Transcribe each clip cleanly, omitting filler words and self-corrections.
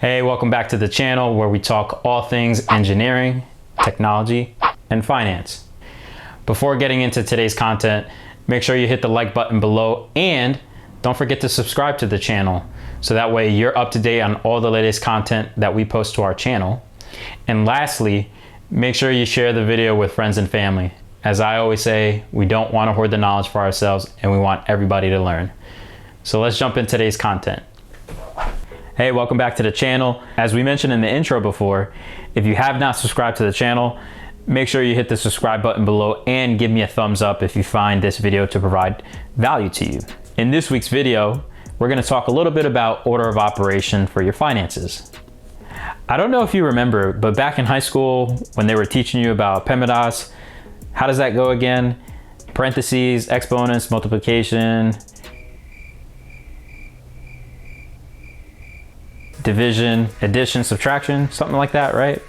Hey, welcome back to the channel where we talk all things engineering, technology, and finance. Before getting into today's content, make sure you hit the like button below and don't forget to subscribe to the channel so that way you're up to date on all the latest content that we post to our channel. And lastly, make sure you share the video with friends and family. As I always say, we don't want to hoard the knowledge for ourselves and we want everybody to learn. So let's jump into today's content. Hey, welcome back to the channel. As we mentioned in the intro before, if you have not subscribed to the channel, make sure you hit the subscribe button below and give me a thumbs up if you find this video to provide value to you. In this week's video, we're going to talk a little bit about order of operation for your finances. I don't know if you remember, but back in high school when they were teaching you about PEMDAS, how does that go again? Parentheses, exponents, multiplication, division, addition, subtraction, something like that, right?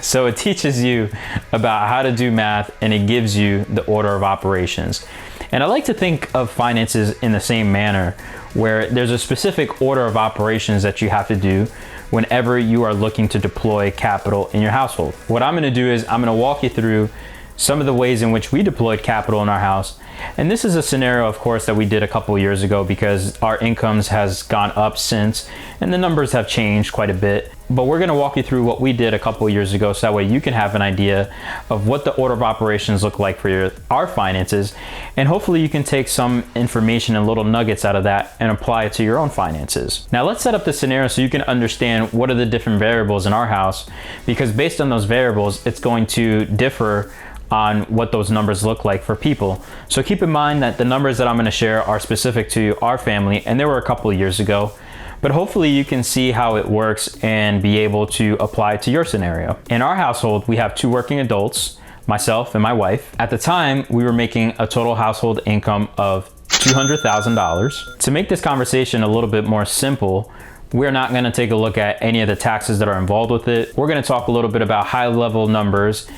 So it teaches you about how to do math and it gives you the order of operations. And I like to think of finances in the same manner, where there's a specific order of operations that you have to do whenever you are looking to deploy capital in your household. What I'm gonna do is I'm gonna walk you through some of the ways in which we deployed capital in our house. And this is a scenario, of course, that we did a couple years ago because our incomes has gone up since, and the numbers have changed quite a bit. But we're gonna walk you through what we did a couple years ago so that way you can have an idea of what the order of operations look like for our finances. And hopefully you can take some information and little nuggets out of that and apply it to your own finances. Now let's set up the scenario so you can understand what are the different variables in our house, because based on those variables, it's going to differ on what those numbers look like for people. So keep in mind that the numbers that I'm going to share are specific to our family, and they were a couple of years ago, but hopefully you can see how it works and be able to apply it to your scenario. In our household, we have two working adults, myself and my wife. At the time, we were making a total household income of $200,000. To make this conversation a little bit more simple, we're not going to take a look at any of the taxes that are involved with it. We're going to talk a little bit about high-level numbers,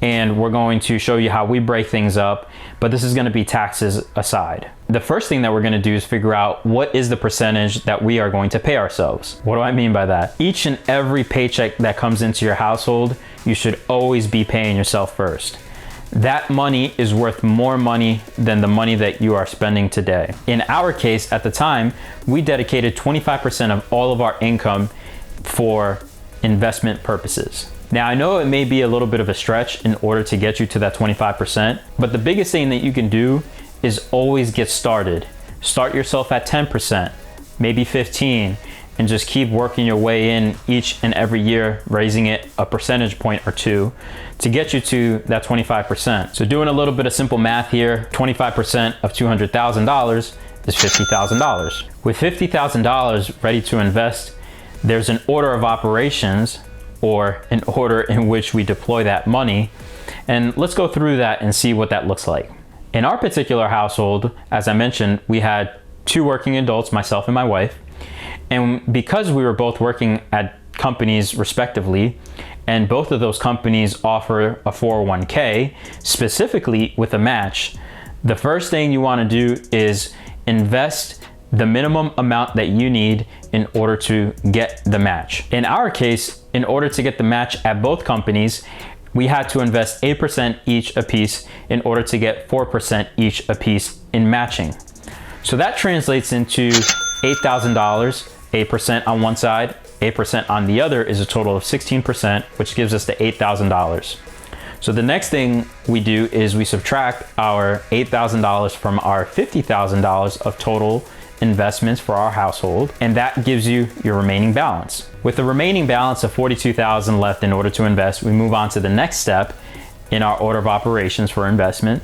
and we're going to show you how we break things up, but this is going to be taxes aside. The first thing that we're going to do is figure out what is the percentage that we are going to pay ourselves. What do I mean by that? Each and every paycheck that comes into your household, you should always be paying yourself first. That money is worth more money than the money that you are spending today. In our case, at the time, we dedicated 25% of all of our income for investment purposes. Now, I know it may be a little bit of a stretch in order to get you to that 25%, but the biggest thing that you can do is always get started. Start yourself at 10%, maybe 15%, and just keep working your way in each and every year, raising it a percentage point or two to get you to that 25%. So doing a little bit of simple math here, 25% of $200,000 is $50,000. With $50,000 ready to invest, there's an order of operations, or an order in which we deploy that money. And let's go through that and see what that looks like. In our particular household, as I mentioned, we had two working adults, myself and my wife. And because we were both working at companies respectively, and both of those companies offer a 401k, specifically with a match, the first thing you want to do is invest the minimum amount that you need in order to get the match. In our case, in order to get the match at both companies, we had to invest 8% each apiece in order to get 4% each apiece in matching. So that translates into $8,000, 8% on one side, 8% on the other is a total of 16%, which gives us the $8,000. So the next thing we do is we subtract our $8,000 from our $50,000 of total investments for our household, and that gives you your remaining balance. With the remaining balance of $42,000 left in order to invest, we move on to the next step in our order of operations for investment.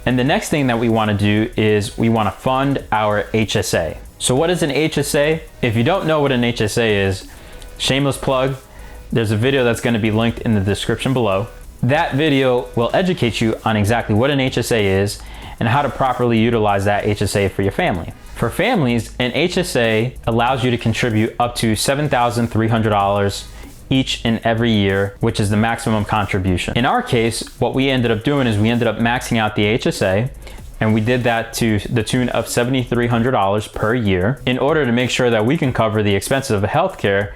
And the next thing that we want to do is we want to fund our HSA. So what is an HSA? If you don't know what an HSA is, shameless plug, there's a video that's going to be linked in the description below. That video will educate you on exactly what an HSA is and how to properly utilize that HSA for your family. For families, an HSA allows you to contribute up to $7,300 each and every year, which is the maximum contribution. In our case, what we ended up doing is we ended up maxing out the HSA And we did that to the tune of $7,300 per year in order to make sure that we can cover the expenses of healthcare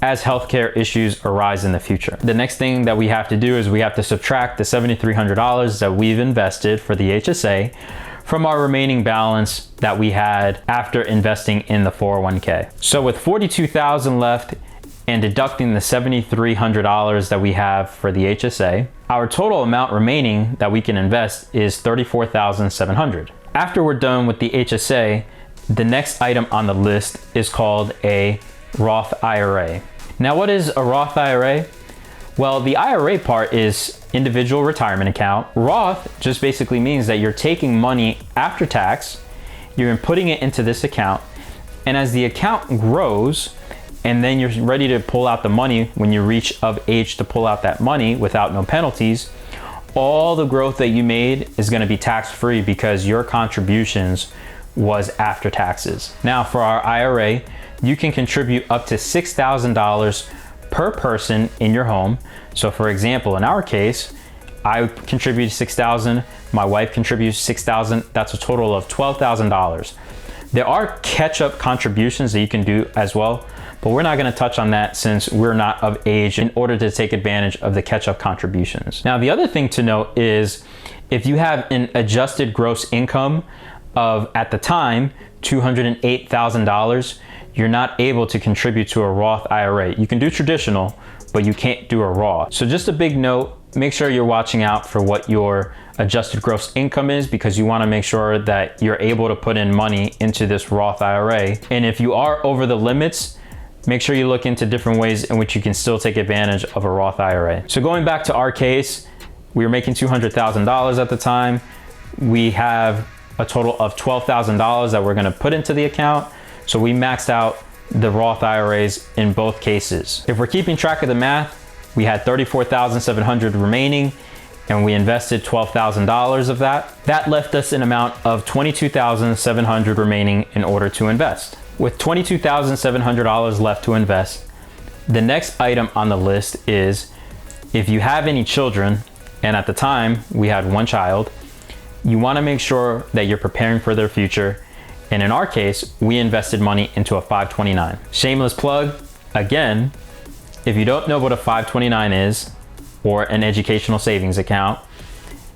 as healthcare issues arise in the future. The next thing that we have to do is we have to subtract the $7,300 that we've invested for the HSA from our remaining balance that we had after investing in the 401k. So with $42,000 left and deducting the $7,300 that we have for the HSA, our total amount remaining that we can invest is $34,700. After we're done with the HSA, the next item on the list is called a Roth IRA. Now, what is a Roth IRA? Well, the IRA part is individual retirement account. Roth just basically means that you're taking money after tax, you're putting it into this account, and as the account grows, and then you're ready to pull out the money when you reach of age to pull out that money without no penalties, all the growth that you made is going to be tax-free because your contributions was after taxes. Now, for our IRA, you can contribute up to $6,000 per person in your home. So for example, in our case, I contributed $6,000, my wife contributes $6,000, that's a total of $12,000. There are catch-up contributions that you can do as well, but we're not going to touch on that since we're not of age in order to take advantage of the catch-up contributions. Now, the other thing to note is if you have an adjusted gross income of, at the time, $208,000, you're not able to contribute to a Roth IRA. You can do traditional, but you can't do a Roth. So just a big note, make sure you're watching out for what your adjusted gross income is because you want to make sure that you're able to put in money into this Roth IRA. And if you are over the limits, make sure you look into different ways in which you can still take advantage of a Roth IRA. So going back to our case, we were making $200,000 at the time. We have a total of $12,000 that we're going to put into the account. So we maxed out the Roth IRAs in both cases. If we're keeping track of the math, we had $34,700 remaining and we invested $12,000 of that. That left us an amount of $22,700 remaining in order to invest. With $22,700 left to invest, the next item on the list is if you have any children, and at the time we had one child, you want to make sure that you're preparing for their future. And in our case, we invested money into a 529. Shameless plug, again, if you don't know what a 529 is, or an educational savings account,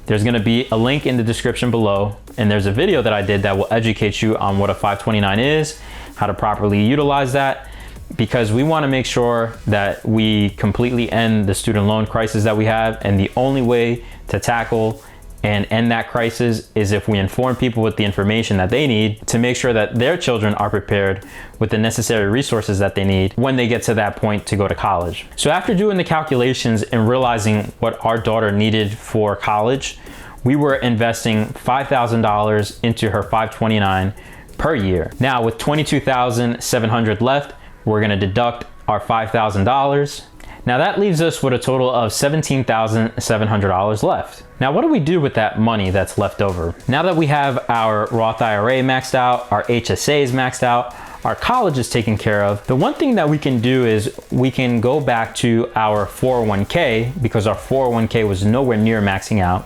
there's gonna be a link in the description below, and there's a video that I did that will educate you on what a 529 is, how to properly utilize that, because we wanna make sure that we completely end the student loan crisis that we have, and the only way to tackle and end that crisis is if we inform people with the information that they need to make sure that their children are prepared with the necessary resources that they need when they get to that point to go to college. So after doing the calculations and realizing what our daughter needed for college, we were investing $5,000 into her 529 per year. Now with $22,700 left, we're gonna deduct our $5,000. Now that leaves us with a total of $17,700 left. Now what do we do with that money that's left over? Now that we have our Roth IRA maxed out, our HSA is maxed out, our college is taken care of, the one thing that we can do is we can go back to our 401k because our 401k was nowhere near maxing out,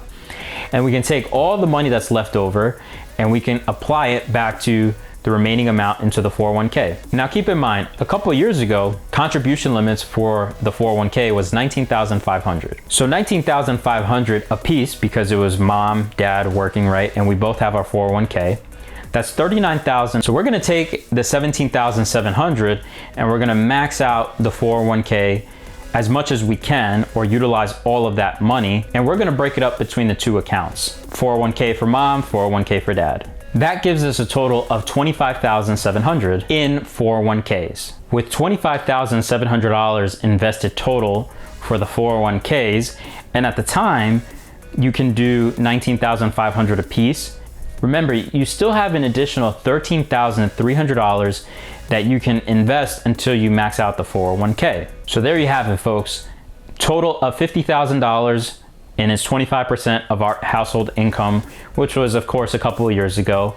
and we can take all the money that's left over and we can apply it back to the remaining amount into the 401k. Now keep in mind, a couple of years ago, contribution limits for the 401k was $19,500. So $19,500 a piece because it was mom, dad working, right? And we both have our 401k. That's $39,000. So we're gonna take the $17,700 and we're gonna max out the 401k as much as we can, or utilize all of that money. And we're gonna break it up between the two accounts. 401k for mom, 401k for dad. That gives us a total of $25,700 in 401ks. With $25,700 invested total for the 401ks, and at the time, you can do $19,500 a piece. Remember, you still have an additional $13,300 that you can invest until you max out the 401k. So there you have it, folks. Total of $50,000, and it's 25% of our household income, which was of course a couple of years ago.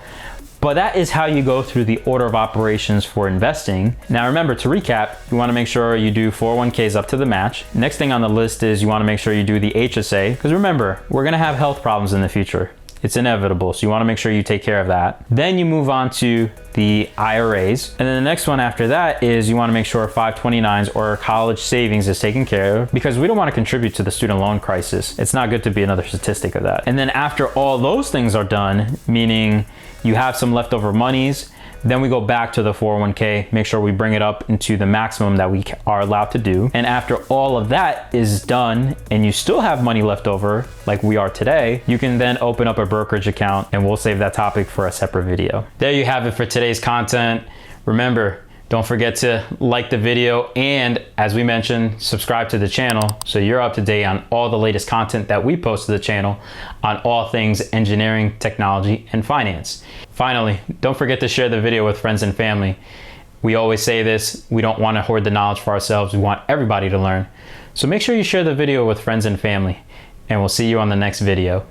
But that is how you go through the order of operations for investing. Now remember, to recap, you wanna make sure you do 401ks up to the match. Next thing on the list is you wanna make sure you do the HSA, because remember, we're gonna have health problems in the future. It's inevitable. So you want to make sure you take care of that. Then you move on to the IRAs. And then the next one after that is you want to make sure 529s or college savings is taken care of, because we don't want to contribute to the student loan crisis. It's not good to be another statistic of that. And then after all those things are done, meaning you have some leftover monies, then we go back to the 401k, make sure we bring it up into the maximum that we are allowed to do. And after all of that is done and you still have money left over, like we are today, you can then open up a brokerage account, and we'll save that topic for a separate video. There you have it for today's content. Remember, don't forget to like the video, and as we mentioned, subscribe to the channel so you're up to date on all the latest content that we post to the channel on all things engineering, technology, and finance. Finally, don't forget to share the video with friends and family. We always say this, we don't want to hoard the knowledge for ourselves. We want everybody to learn. So make sure you share the video with friends and family, and we'll see you on the next video.